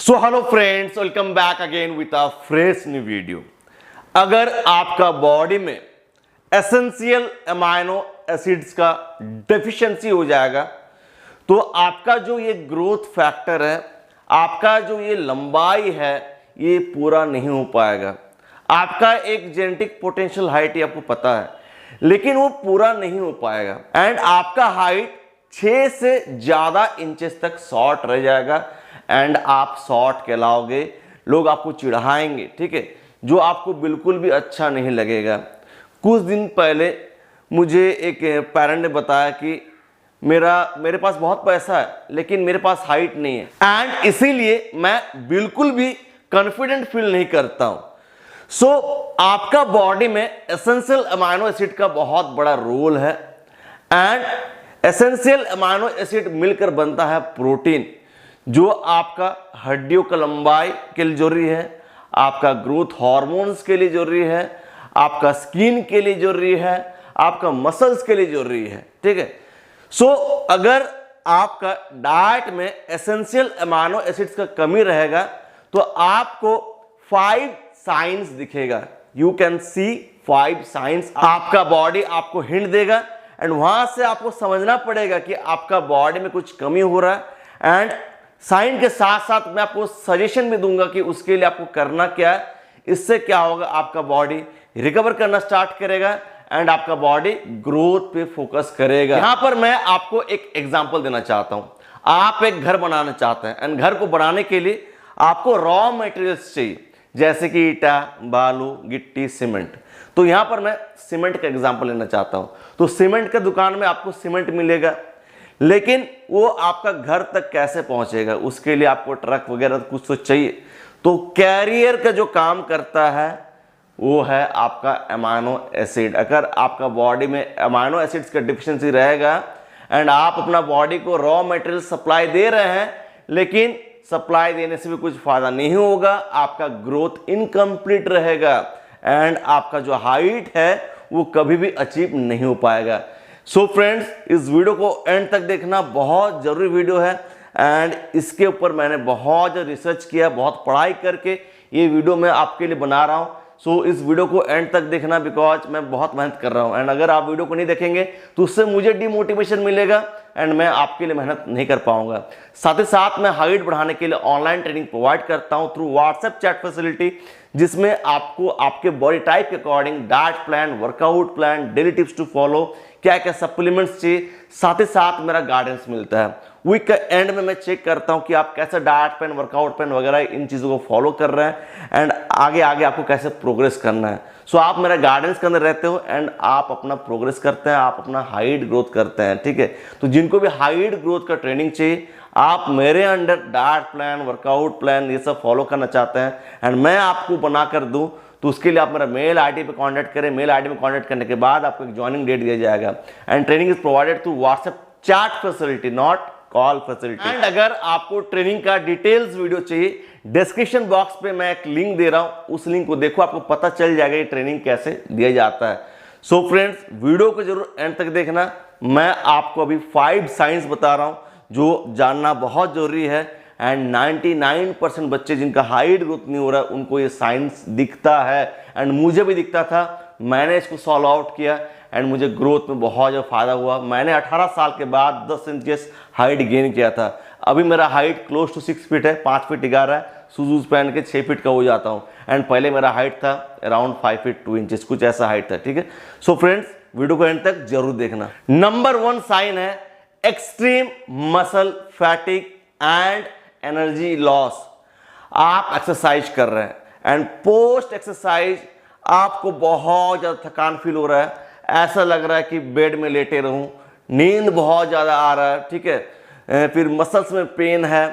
So hello friends, welcome back again with a fresh new video. अगर आपका body में essential amino acids का deficiency हो जाएगा तो आपका जो ये ग्रोथ फैक्टर है, आपका जो ये लंबाई है, ये पूरा नहीं हो पाएगा। आपका एक जेनेटिक पोटेंशियल हाइट आपको पता है, लेकिन वो पूरा नहीं हो पाएगा एंड आपका हाइट 6 से ज्यादा इंचेस तक शॉर्ट रह जाएगा एंड आप शॉर्ट कहलाओगे। लोग आपको चिढ़ाएंगे, ठीक है, जो आपको बिल्कुल भी अच्छा नहीं लगेगा। कुछ दिन पहले मुझे एक पेरेंट ने बताया कि मेरे पास बहुत पैसा है लेकिन मेरे पास हाइट नहीं है एंड इसीलिए मैं बिल्कुल भी कॉन्फिडेंट फील नहीं करता हूं। सो आपका बॉडी में एसेंशियल अमाइनो एसिड का बहुत बड़ा रोल है एंड एसेंशियल अमाइनो एसिड मिलकर बनता है प्रोटीन, जो आपका हड्डियों का लंबाई के लिए जरूरी है, आपका ग्रोथ हार्मोन्स के लिए जरूरी है, आपका स्किन के लिए जरूरी है, आपका मसल्स के लिए जरूरी है, ठीक है। सो अगर आपका डाइट में एसेंशियल अमाइनो एसिड्स का कमी रहेगा तो आपको 5 साइंस दिखेगा। You can see 5 science. आपका बॉडी आपको हिंट देगा एंड वहां से आपको समझना पड़ेगा कि आपका बॉडी में कुछ कमी हो रहा है एंड साइन के साथ साथ मैं आपको सजेशन भी दूंगा कि उसके लिए आपको करना क्या है। इससे क्या होगा, आपका बॉडी रिकवर करना स्टार्ट करेगा एंड आपका बॉडी ग्रोथ पे फोकस करेगा। यहां पर मैं आपको एक एग्जांपल देना चाहता हूं। आप एक घर बनाना चाहते हैं एंड घर को बनाने के लिए आपको रॉ मटेरियल्स चाहिए, जैसे कि ईटा, बालू, गिट्टी, सीमेंट। तो यहां पर मैं सीमेंट का एग्जांपल लेना चाहता हूं। तो सीमेंट के दुकान में आपको सीमेंट मिलेगा, लेकिन वो आपका घर तक कैसे पहुंचेगा, उसके लिए आपको ट्रक वगैरह कुछ तो चाहिए। तो कैरियर का जो काम करता है वो है आपका अमाइनो एसिड। अगर आपका बॉडी में अमाइनो एसिड्स का डिफिशिएंसी रहेगा एंड आप अपना बॉडी को रॉ मटेरियल सप्लाई दे रहे हैं, लेकिन सप्लाई देने से भी कुछ फायदा नहीं होगा, आपका ग्रोथ इनकम्प्लीट रहेगा एंड आपका जो हाइट है वो कभी भी अचीव नहीं हो पाएगा। सो फ्रेंड्स, इस वीडियो को एंड तक देखना बहुत जरूरी वीडियो है एंड इसके ऊपर मैंने बहुत रिसर्च किया, बहुत पढ़ाई करके ये वीडियो मैं आपके लिए बना रहा हूं। सो इस वीडियो को एंड तक देखना, बिकॉज मैं बहुत मेहनत कर रहा हूं एंड अगर आप वीडियो को नहीं देखेंगे तो उससे मुझे डिमोटिवेशन मिलेगा एंड मैं आपके लिए मेहनत नहीं कर पाऊंगा। साथ ही साथ मैं हाइट बढ़ाने के लिए ऑनलाइन ट्रेनिंग प्रोवाइड करता हूं थ्रू व्हाट्सएप चैट फैसिलिटी, जिसमें आपको आपके बॉडी टाइप के according diet plan, workout plan, daily tips to follow, क्या क्या सप्लीमेंट्स चाहिए, साथ ही साथ मेरा गाइडेंस मिलता है। वीक के एंड में मैं चेक करता हूं कि आप कैसे डाइट प्लान, वर्कआउट प्लान वगैरह इन चीज़ों को फॉलो कर रहे हैं एंड आगे आगे आपको कैसे प्रोग्रेस करना है। सो आप मेरा गाइडेंस के अंदर रहते हो एंड आप अपना प्रोग्रेस करते हैं, आप अपना हाइट ग्रोथ करते हैं, ठीक है। तो जिनको भी हाइट ग्रोथ का ट्रेनिंग चाहिए, आप मेरे under diet plan, workout plan ये सब फॉलो करना चाहते हैं एंड मैं आपको बना कर दूँ, तो उसके लिए आप मेरा मेल आईडी पे कांटेक्ट करें। मेल आईडी में कांटेक्ट करने के बाद आपको एक ज्वाइनिंग डेट दिया जाएगा and training is provided through WhatsApp chat facility, not call facility. And अगर आपको ट्रेनिंग का डिटेल्स वीडियो चाहिए, डिस्क्रिप्शन बॉक्स पे मैं एक लिंक दे रहा हूं, उस लिंक को देखो, आपको पता चल जाएगा ये ट्रेनिंग कैसे दिया जाता है। सो फ्रेंड्स, वीडियो को जरूर एंड तक देखना। मैं आपको अभी 5 साइंस बता रहा हूं जो जानना बहुत जरूरी है एंड 99% बच्चे जिनका हाइट ग्रोथ नहीं हो रहा है उनको ये साइंस दिखता है एंड मुझे भी दिखता था। मैंने इसको सॉल्व आउट किया एंड मुझे ग्रोथ में बहुत ज़्यादा फायदा हुआ। मैंने 18 साल के बाद 10 इंचेस हाइट गेन किया था। अभी मेरा हाइट क्लोज टू 6 फीट है, 5 फीट 11 है, शूज पहन के 6 फीट का हो जाता हूँ एंड पहले मेरा हाइट था अराउंड 5 फीट 2 इंचेस, कुछ ऐसा हाइट था, ठीक है। सो फ्रेंड्स, वीडियो को एंड तक जरूर देखना। नंबर 1 साइन है extreme muscle fatigue and energy loss. आप एक्सरसाइज कर रहे हैं एंड पोस्ट एक्सरसाइज आपको बहुत ज्यादा थकान फील हो रहा है, ऐसा लग रहा है कि बेड में लेटे रहूं, नींद बहुत ज्यादा आ रहा है, ठीक है, फिर मसल्स में पेन है,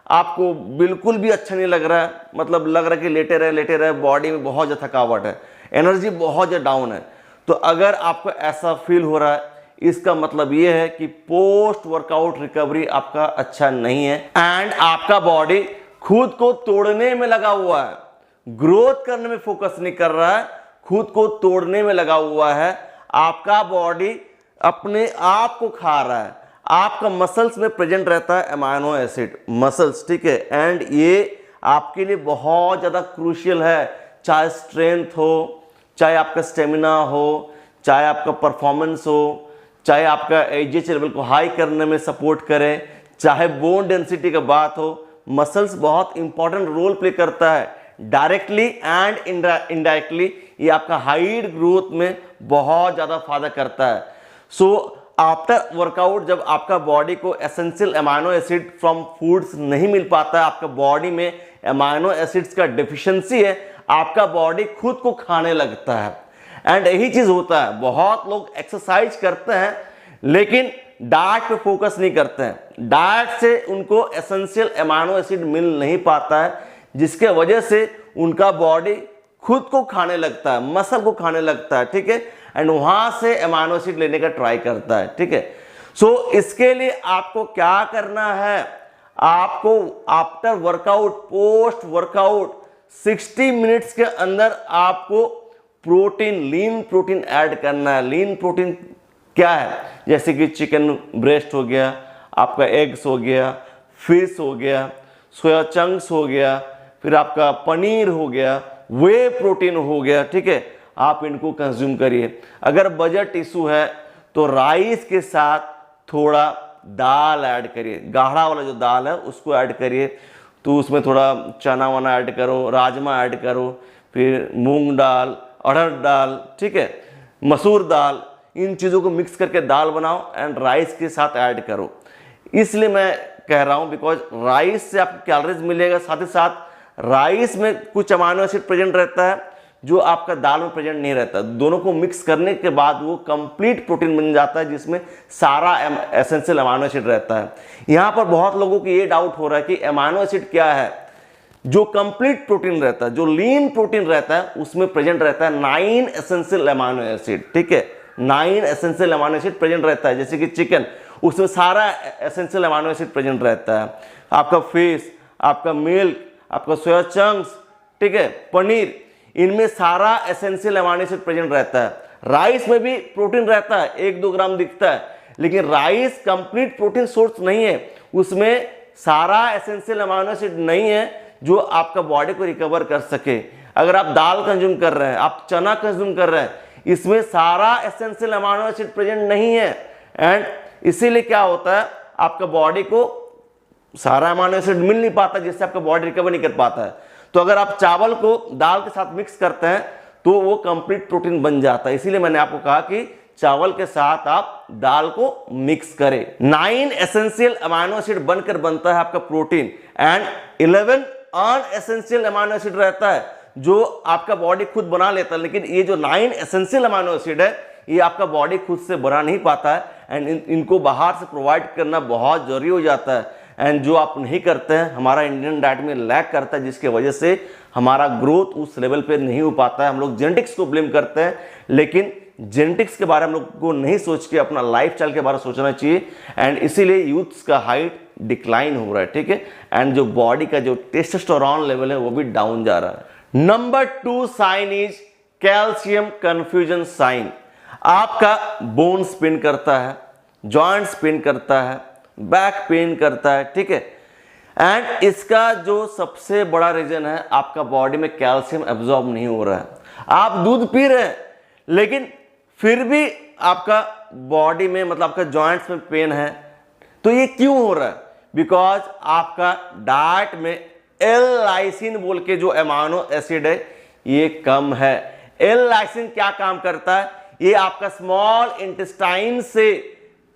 आपको बिल्कुल भी अच्छा नहीं लग रहा है, मतलब लग रहा है कि लेटे रहे, बॉडी में बहुत ज्यादा थकावट है, एनर्जी बहुत ज्यादा डाउन है। तो अगर आपको ऐसा फील हो रहा है, इसका मतलब यह है कि पोस्ट वर्कआउट रिकवरी आपका अच्छा नहीं है एंड आपका बॉडी खुद को तोड़ने में लगा हुआ है, ग्रोथ करने में फोकस नहीं कर रहा है, खुद को तोड़ने में लगा हुआ है। आपका बॉडी अपने आप को खा रहा है। आपका मसल्स में प्रेजेंट रहता है अमाइनो एसिड, मसल्स, ठीक है, एंड ये आपके लिए बहुत ज़्यादा क्रूशियल है, चाहे स्ट्रेंथ हो, चाहे आपका स्टेमिना हो, चाहे आपका परफॉर्मेंस हो, चाहे आपका एजीएच लेवल को हाई करने में सपोर्ट करे, चाहे बोन डेंसिटी का बात हो। मसल्स बहुत इंपॉर्टेंट रोल प्ले करता है, डायरेक्टली एंड इनडायरेक्टली ये आपका हाइट ग्रोथ में बहुत ज़्यादा फायदा करता है। सो आफ्टर वर्कआउट जब आपका बॉडी को essential amino acid from foods नहीं मिल पाता है, आपका बॉडी में अमाइनो एसिड्स का डेफिशिएंसी है, आपका बॉडी खुद को खाने लगता है। एंड यही चीज होता है, बहुत लोग एक्सरसाइज करते हैं लेकिन डाइट पे फोकस नहीं करते हैं, डाइट से उनको एसेंशियल अमाइनो एसिड मिल नहीं पाता है, जिसके वजह से उनका बॉडी खुद को खाने लगता है, मसल को खाने लगता है, ठीक है, एंड वहां से अमाइनो एसिड लेने का ट्राई करता है, ठीक है। सो इसके लिए आपको क्या करना है, आपको after workout, post workout 60 minutes के अंदर आपको प्रोटीन, लीन प्रोटीन ऐड करना है। लीन प्रोटीन क्या है, जैसे कि चिकन ब्रेस्ट हो गया, आपका एग्स हो गया, फिश हो गया, सोया चंक्स हो गया, फिर आपका पनीर हो गया, वे प्रोटीन हो गया, ठीक है, आप इनको कंज्यूम करिए। अगर बजट इशू है तो राइस के साथ थोड़ा दाल ऐड करिए, गाढ़ा वाला जो दाल है उसको ऐड करिए, तो उसमें थोड़ा चना वना ऐड करो, राजमा ऐड करो, फिर मूंग दाल, अरहर दाल, ठीक है, मसूर दाल, इन चीज़ों को मिक्स करके दाल बनाओ एंड राइस के साथ ऐड करो। इसलिए मैं कह रहा हूँ बिकॉज राइस से आपको कैलोरीज मिलेगा, साथ ही साथ राइस में कुछ अमाइनो एसिड प्रेजेंट रहता है जो आपका दाल में प्रेजेंट नहीं रहता। दोनों को मिक्स करने के बाद वो कंप्लीट प्रोटीन बन जाता है जिसमें सारा एसेंशियल अमाइनो एसिड रहता है। यहाँ पर बहुत लोगों को ये डाउट हो रहा है कि अमाइनो एसिड क्या है। जो कंप्लीट प्रोटीन रहता है, जो लीन प्रोटीन रहता है, उसमें प्रेजेंट रहता है 9 एसेंशियल अमाइनो एसिड, ठीक है, 9 एसेंशियल अमाइनो एसिड प्रेजेंट रहता है। जैसे कि चिकन, उसमें सारा एसेंशियल अमाइनो एसिड प्रेजेंट रहता है, आपका फिश, आपका मिल्क, आपका सोया चंक्स, ठीक है, पनीर, इनमें सारा एसेंशियल अमाइनो एसिड प्रेजेंट रहता है। राइस में भी प्रोटीन रहता है, 1-2 ग्राम दिखता है, लेकिन राइस कंप्लीट प्रोटीन सोर्स नहीं है, उसमें सारा एसेंशियल अमाइनो एसिड नहीं है जो आपका बॉडी को रिकवर कर सके। अगर आप दाल कंज्यूम कर रहे हैं, आप चना कंज्यूम कर रहे हैं, इसमें सारा एसेंशियल अमाइनो एसिड प्रेजेंट नहीं है, एंड इसीलिए क्या होता है, आपका बॉडी को सारा अमाइनो एसिड मिल नहीं पाता, जिससे आपका बॉडी रिकवर नहीं कर पाता है। तो अगर आप चावल को दाल के साथ मिक्स करते हैं तो वो कंप्लीट प्रोटीन बन जाता है। इसीलिए मैंने आपको कहा कि चावल के साथ आप दाल को मिक्स करें। 9 एसेंशियल अमाइनो एसिड बनकर बनता है आपका protein, and 11 unessential amino acid रहता है जो आपका बॉडी खुद बना लेता है। लेकिन ये जो 9 एसेंशियल अमाइनो एसिड है, ये आपका बॉडी खुद से बना नहीं पाता है, एंड इनको बाहर से प्रोवाइड करना बहुत जरूरी हो जाता है। एंड जो आप नहीं करते हैं, हमारा इंडियन डाइट में लैक करता है, जिसके वजह से हमारा ग्रोथ उस लेवल पे नहीं हो पाता है। हम लोग जेनेटिक्स को ब्लेम करते हैं, लेकिन जेनेटिक्स के बारे में हम लोग को नहीं सोच के अपना लाइफ स्टाइल के बारे में सोचना चाहिए, एंड इसीलिए यूथ्स का हाइट डिक्लाइन हो रहा है, ठीक है, एंड जो बॉडी का जो टेस्टोस्टेरोन लेवल है वो भी डाउन जा रहा है। Number 2 sign is calcium confusion sign. आपका बोन स्पिन करता है, जॉइंट स्पिन करता है, बैक पेन करता है, ठीक है, एंड इसका जो सबसे बड़ा रीजन है, आपका बॉडी में कैल्शियम एब्जॉर्ब नहीं हो रहा है। आप दूध पी रहे हैं लेकिन फिर भी आपका बॉडी में, मतलब आपका जॉइंट्स में पेन है, तो ये क्यों हो रहा है? बिकॉज आपका डाइट में एल-लाइसिन बोल के जो अमाइनो एसिड है ये कम है। एल-लाइसिन क्या काम करता है? ये आपका स्मॉल इंटेस्टाइन से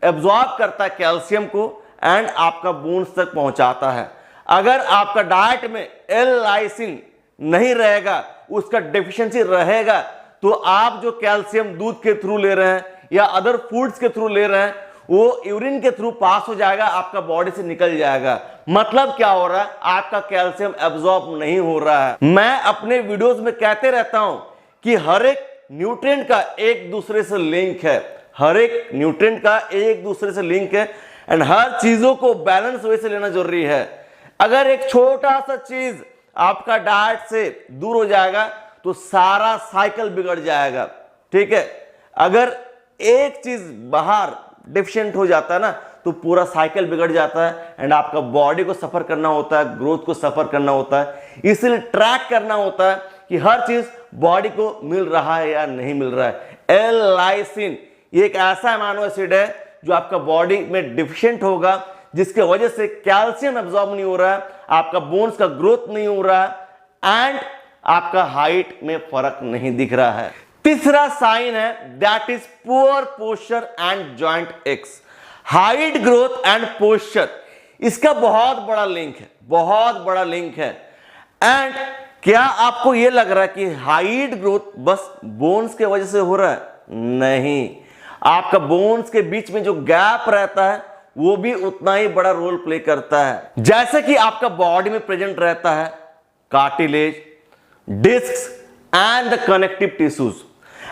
एब्जॉर्ब करता है कैल्शियम को, एंड आपका बोन्स तक पहुंचाता है। अगर आपका डाइट में एल-लाइसिन नहीं रहेगा, उसका डेफिशिएंसी रहेगा, तो आप जो कैल्शियम दूध के थ्रू ले रहे हैं या अदर फूड्स के थ्रू ले रहे हैं, वो यूरिन के थ्रू पास हो जाएगा, आपका बॉडी से निकल जाएगा। मतलब क्या हो रहा है? आपका कैल्शियम एब्जॉर्ब नहीं हो रहा है। मैं अपने वीडियोस में कहते रहता हूं कि हर एक न्यूट्रिएंट का एक दूसरे से लिंक है, हर एक न्यूट्रिएंट का एक दूसरे से लिंक है, एंड हर चीजों को बैलेंस वे से लेना जरूरी है। अगर एक छोटा सा चीज आपका डाइट से दूर हो जाएगा तो सारा साइकिल बिगड़ जाएगा, ठीक है। अगर एक चीज बाहर डिफिशिएंट हो जाता है ना, तो पूरा साइकिल बिगड़ जाता है एंड आपका बॉडी को सफर करना होता है, ग्रोथ को सफर करना होता है। इसलिए ट्रैक करना होता है कि हर चीज बॉडी को मिल रहा है या नहीं मिल रहा है। एल लाइसिन ये एक ऐसा अमीनो एसिड है जो आपका बॉडी में डिफिशिएंट होगा, जिसके वजह से कैल्शियम एब्जॉर्ब नहीं हो रहा है, आपका बोन्स का ग्रोथ नहीं हो रहा है एंड आपका हाइट में फर्क नहीं दिख रहा है। तीसरा साइन है that is poor posture and joint x. Height growth and posture, इसका बहुत बड़ा लिंक है, बहुत बड़ा लिंक है। एंड क्या आपको यह लग रहा है कि हाइट ग्रोथ बस बोन्स के वजह से हो रहा है? नहीं, आपका बोन्स के बीच में जो गैप रहता है वो भी उतना ही बड़ा रोल प्ले करता है। जैसे कि आपका बॉडी में प्रेजेंट रहता है cartilage, discs and the connective tissues,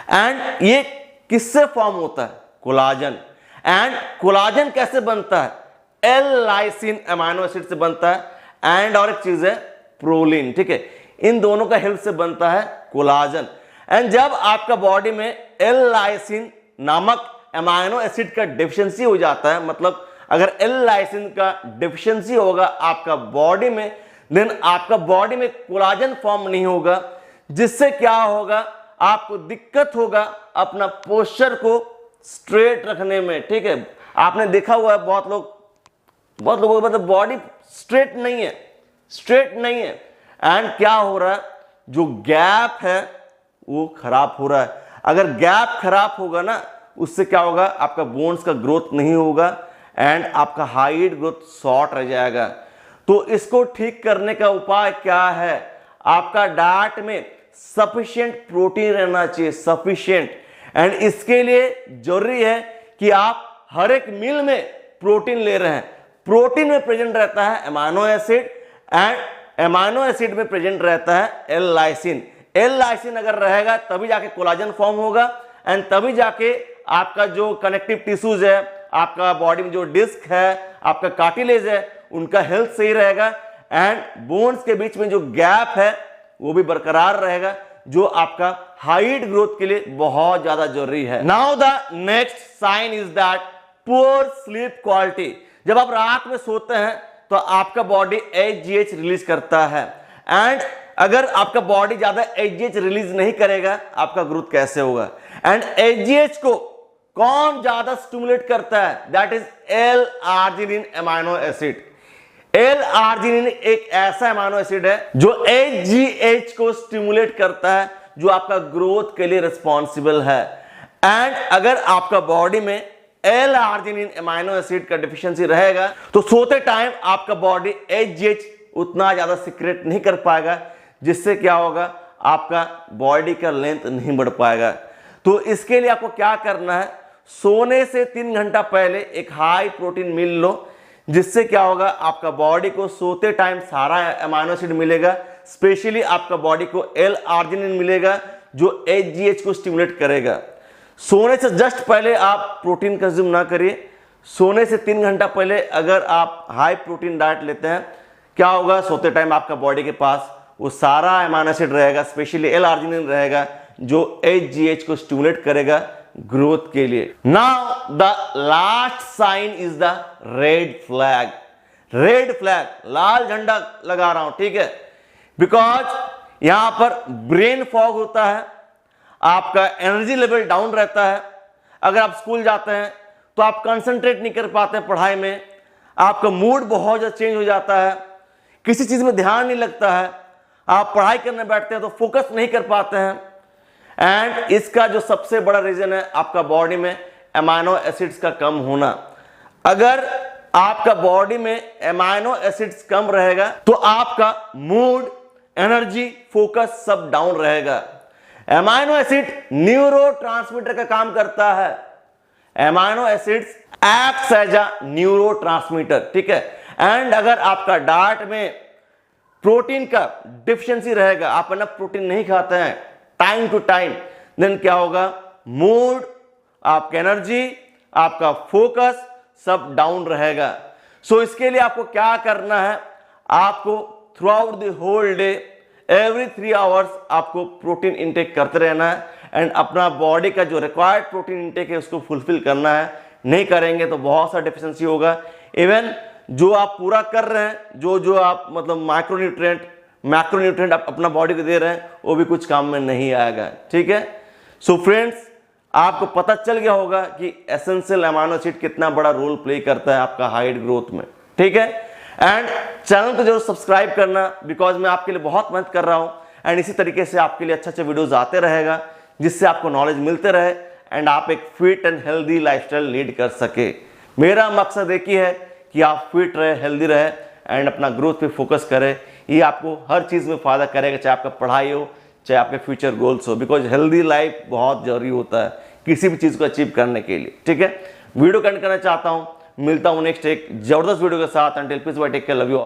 and ये किससे फॉर्म होता है? कोलाजन। एंड कोलाजन कैसे बनता है? एल लाइसिन अमीनो एसिड से बनता है एंड और एक चीज है प्रोलिन, ठीक है, इन दोनों का हेल्प से बनता है कोलाजन। एंड जब आपका बॉडी में एल लाइसिन नामक अमीनो एसिड का डेफिशिएंसी हो जाता है, मतलब अगर एल लाइसिन का डेफिशिएंसी होगा आपका बॉडी में, देन आपका बॉडी में कोलाजन फॉर्म नहीं होगा, जिससे क्या होगा? आपको दिक्कत होगा अपना पोस्चर को स्ट्रेट रखने में, ठीक है। आपने देखा हुआ है बहुत लोगों को मतलब बॉडी स्ट्रेट नहीं है एंड क्या हो रहा है? जो गैप है वो खराब हो रहा है। अगर गैप खराब होगा ना, उससे क्या होगा? आपका बोन्स का ग्रोथ नहीं होगा एंड आपका हाइट ग्रोथ शॉर्ट रह जाएगा। तो इसको ठीक करने का उपाय क्या है? आपका डाइट में सफिशिएंट प्रोटीन रहना चाहिए, सफिशिएंट। एंड इसके लिए जरूरी है कि आप हर एक मील में प्रोटीन ले रहे हैं। प्रोटीन में प्रेजेंट रहता है amino acid and amino acid में प्रेजेंट रहता है एल लाइसिन। एल लाइसिन अगर रहेगा तभी जाके कोलाजन फॉर्म होगा एंड तभी जाके आपका जो कनेक्टिव टिश्यूज है, आपका बॉडी में जो डिस्क है, आपका कार्टिलेज है, उनका हेल्थ सही रहेगा एंड बोन्स के बीच में जो गैप है वो भी बरकरार रहेगा, जो आपका हाइट ग्रोथ के लिए बहुत ज्यादा जरूरी है। Now the next sign is that poor sleep quality. जब आप रात में सोते हैं तो आपका बॉडी HGH रिलीज करता है एंड अगर आपका बॉडी ज्यादा HGH रिलीज नहीं करेगा, आपका ग्रोथ कैसे होगा? एंड HGH को कौन ज्यादा स्टिमुलेट करता है? That is L arginine amino acid. L arginine एक ऐसा अमीनो एसिड है जो HGH को स्टिमुलेट करता है, जो आपका ग्रोथ के लिए रिस्पॉन्सिबल है। एंड अगर आपका बॉडी में एल आर्जिनिन अमीनो एसिड का डिफिशियंसी रहेगा तो सोते टाइम आपका बॉडी HGH उतना ज्यादा सीक्रेट नहीं कर पाएगा, जिससे क्या होगा? आपका बॉडी का लेंथ नहीं बढ़ पाएगा। तो इसके लिए आपको क्या करना है? सोने से 3 घंटा पहले एक हाई प्रोटीन मील लो, जिससे क्या होगा? आपका बॉडी को सोते टाइम सारा अमीनो एसिड मिलेगा, स्पेशली आपका बॉडी को एल आर्जिनिन मिलेगा जो HGH को स्टिमुलेट करेगा। सोने से जस्ट पहले आप प्रोटीन कंज्यूम ना करिए। सोने से 3 घंटा पहले अगर आप हाई प्रोटीन डाइट लेते हैं, क्या होगा? सोते टाइम आपका बॉडी के पास वो सारा अमीनो एसिड रहेगा, स्पेशली एल आर्जिनिन रहेगा, जो HGH को स्टिमुलेट करेगा ग्रोथ के लिए। Now the last sign is the red flag. Red flag, लाल झंडा लगा रहा हूं, ठीक है, बिकॉज यहां पर ब्रेन फॉग होता है, आपका एनर्जी लेवल डाउन रहता है। अगर आप स्कूल जाते हैं तो आप कंसंट्रेट नहीं कर पाते पढ़ाई में, आपका मूड बहुत ज्यादा चेंज हो जाता है, किसी चीज में ध्यान नहीं लगता है, आप पढ़ाई करने बैठते हैं तो फोकस नहीं कर पाते हैं। एंड इसका जो सबसे बड़ा रीजन है आपका बॉडी में अमीनो एसिड्स का कम होना। अगर आपका बॉडी में अमीनो एसिड्स कम रहेगा तो आपका मूड, एनर्जी, फोकस सब डाउन रहेगा। अमीनो एसिड न्यूरोट्रांसमीटर का काम करता है। Amino acids acts as a neurotransmitter, ठीक है। एंड अगर आपका डाइट में प्रोटीन का डिफिशियंसी रहेगा, आप ना प्रोटीन नहीं खाते हैं टाइम टू टाइम, देन क्या होगा? मूड, आपका एनर्जी, आपका फोकस सब डाउन रहेगा। सो इसके लिए आपको क्या करना है? आपको throughout the whole day every 3 hours आपको प्रोटीन इंटेक करते रहना है एंड अपना बॉडी का जो रिक्वायर्ड प्रोटीन इंटेक है उसको फुलफिल करना है नहीं करेंगे तो बहुत सा डेफिशिएंसी होगा। इवन जो आप पूरा कर रहे हैं, जो आप मतलब मैक्रोन्यूट्रिएंट आप अपना बॉडी को दे रहे हैं, वो भी कुछ काम में नहीं आएगा। ठीक है, सो फ्रेंड्स, आपको पता चल गया होगा कि एसेंशियल अमाइनो एसिड कितना बड़ा रोल प्ले करता है आपका हाइट ग्रोथ में। ठीक है, एंड चैनल को जरूर सब्सक्राइब करना, बिकॉज मैं आपके लिए बहुत मेहनत कर रहा हूं एंड इसी तरीके से आपके लिए अच्छे वीडियोस आते रहेगा, जिससे आपको नॉलेज मिलते रहे एंड आप एक fit and healthy lifestyle lead कर सके। मेरा मकसद एक ही है कि आप फिट रहे, हेल्दी रहे एंड अपना ग्रोथ पे फोकस करें। ये आपको हर चीज़ में फ़ायदा करेगा, चाहे आपका पढ़ाई हो, चाहे आपके फ्यूचर गोल्स हो, बिकॉज हेल्दी लाइफ बहुत जरूरी होता है किसी भी चीज़ को अचीव करने के लिए। ठीक है, वीडियो कंटिन्यू करना चाहता हूँ, मिलता हूँ नेक्स्ट एक जबरदस्त वीडियो के साथ। Until peace bye, take care, love you.